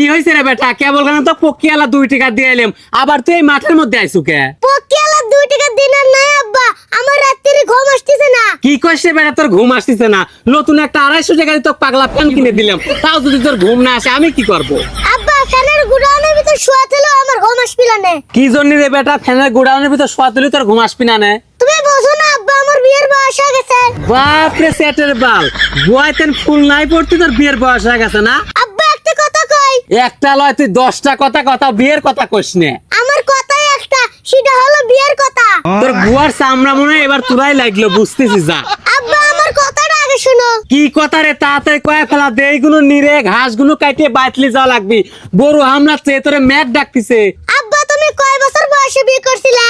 কি হয়েছে রে বেটা? কেবল কেন তো পকিয়ালা 2 টাকা দিয়ে এলাম, আবার তুই এই মাঠের মধ্যে আইসু কে? পকিয়ালা 2 টাকা দিনার নাই আব্বা, আমার রাত্রিরে ঘুম আসতেছে না। কি কইছে বেটা, তোর ঘুম আসতেছে না? নতুন একটা 250 টাকা দিয়ে তো পাগলা ফ্যান কিনে দিলাম, তাও যদি তোর ঘুম না আসে আমি কি করব? আব্বা ফ্যানের গুড়ানোর ভিতর শুয়া ছিল, আমার ঘুম আসছিল না। কি জন্য রে বেটা ফ্যানের গোডাউনের ভিতর শোয়া তুলি তোর ঘুম আসবি না? তুমি বোঝো না আব্বা, আমার বিয়ের বয়স হয়ে গেছে। বাপ রে সেটের বাল, বুয়াইতেন ফুল নাই পড়তে তোর বিয়ের বয়স হয়ে গেছে না? আব্বা একটা কথা কই। একটা লয় তুই 10টা কথা বিয়ের কথা কইস নে। আমার কথাই একটা, সেটা হলো বিয়ের কথা। তোর বুয়ার চামড়া মনে হয় এবার তুরাই লাগলো, বুঝতেছি যা। আব্বা আমার কথাটা আগে শোনো। কি কথা রে, তাড়াতাড়ি কয়ে ফেলা দে। এইগুলো নিরে ঘাসগুলো কাটিয়ে বাইতলি যাওয়া লাগবি, গরু হামলা চেয়ে তোরে ম্যাট ডাকতিছে। আব্বা তুমি কয় বছর বয়সে বিয়ে করছিলে?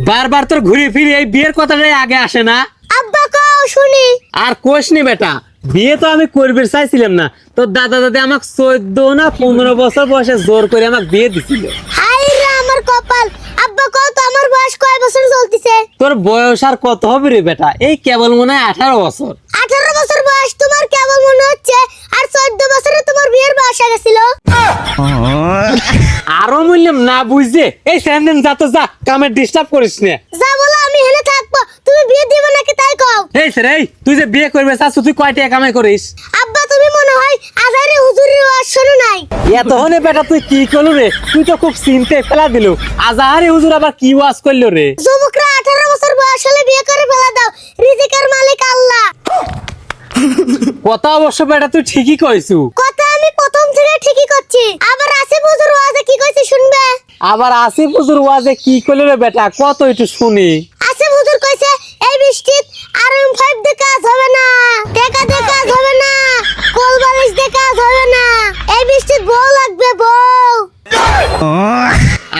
বারবার তোর ঘুরে ফিরে এই বিয়ের কথাটাই আগে আসে না? আব্বা কও শুনি। আর কোশ নি বেটা, বিয়ে তো আমি করবে চাইছিলাম না, তোর দাদা দাদি আমাকে 14 না 15 বছর বয়সে জোর করে আমাকে বিয়ে দিছিল। হাই রে আমার কপাল। আব্বা কও তো আমার বয়স কয় বছর চলতিছে? তোর বয়স আর কত হবে রে বেটা? এই কেবল মনে হয় 18 বছর। 18 বছর বয়স তোমার কেমন মনে হচ্ছে? আর 14 বছরে তোমার বিয়ের বয়স হয়ে গেছিল। আরো বললাম না বুঝছে, এই স্যান্ডেন যা তো যা, কামে ডিস্টার্ব করিস না। যা বলো আমি হেনে থাকবো, তুমি বিয়ে দিবে নাকি তাই কও। এই স্যার, এই তুই যে বিয়ে করবে চাস, তুই কয় টাকা কামাই করিস? আব্বা তুমি মনে হয় আজারে হুজুরের ওয়াজ শোনো নাই। এতক্ষণে বেটা তুই কি করলু রে? তুই তো খুব চিন্তে ফেলা দিল। আজাহারি হুজুর আবার কি ওয়াজ করলো রে? যুবকরা 18 বছর বয়স হলে বিয়ে করে ফেলা দাও, রিজিকের মালিক আল্লাহ। কথা অবশ্য বেটা তুই ঠিকই কইছু। কথা আমি প্রথম থেকে ঠিকই করছি। আবার আসিফ হুজুর ওয়াজে কি কইছে শুনবে? আবার আসিফ হুজুর ওয়াজে কি করলো রে বেটা, কত একটু শুনি। আসিফ হুজুর কইছে এই বৃষ্টিত RM5 দিয়ে কাজ হবে না, টাকা দিয়ে কাজ হবে না, কোল বালিশ দিয়ে কাজ হবে না, এই বৃষ্টিত বউ লাগবে বউ।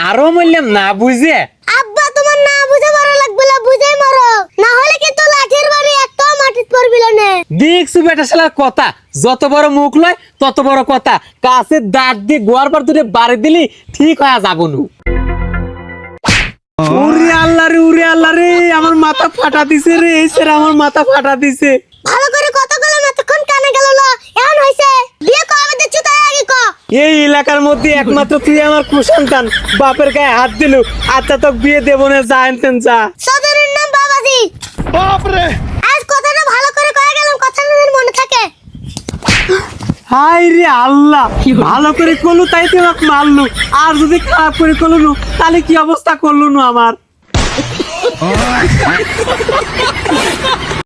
আরো বললাম না বুঝে। আব্বা তোমার না বুঝে মারা লাগবে না, বুঝেই মারো, না হলে কিন্তু লাঠির বাড়ি একটাও মাটিত পড়বিল না। দেখছু বেটা শালার কথা, যত বড় মুখ লয় তত বড় কথা। কাছের দাঁত দিয়ে গোয়ার পর দুটো বাড়ি দিলি ঠিক হয়ে যাবো নু। উরে আল্লাহ রে, আমার মাথা ফাটা দিছে রে, এই স্যার আমার মাথা ফাটা দিছে। ভালো করে কথা বলে এতক্ষণ কানে গেল না, এখন হইছে বিয়ে কবে দিচ্ছ তাই আগে ক। এই এলাকার মধ্যে একমাত্র তুই আমার কুসন্তান, বাপের গায়ে হাত দিলু। আচ্ছা তোকে বিয়ে দেবো না, যা আনতেন যা। সদরের নাম বাবাজি। বাপরে, আজ কথাটা ভালো করে কয়ে গেলাম, কথাটা যেন মনে থাকে। হাই রে আল্লাহ, ভালো করে করলু তাই তুই আমাকে মারলু, আর যদি খারাপ করে করলু তাহলে কি অবস্থা করলু না আমার?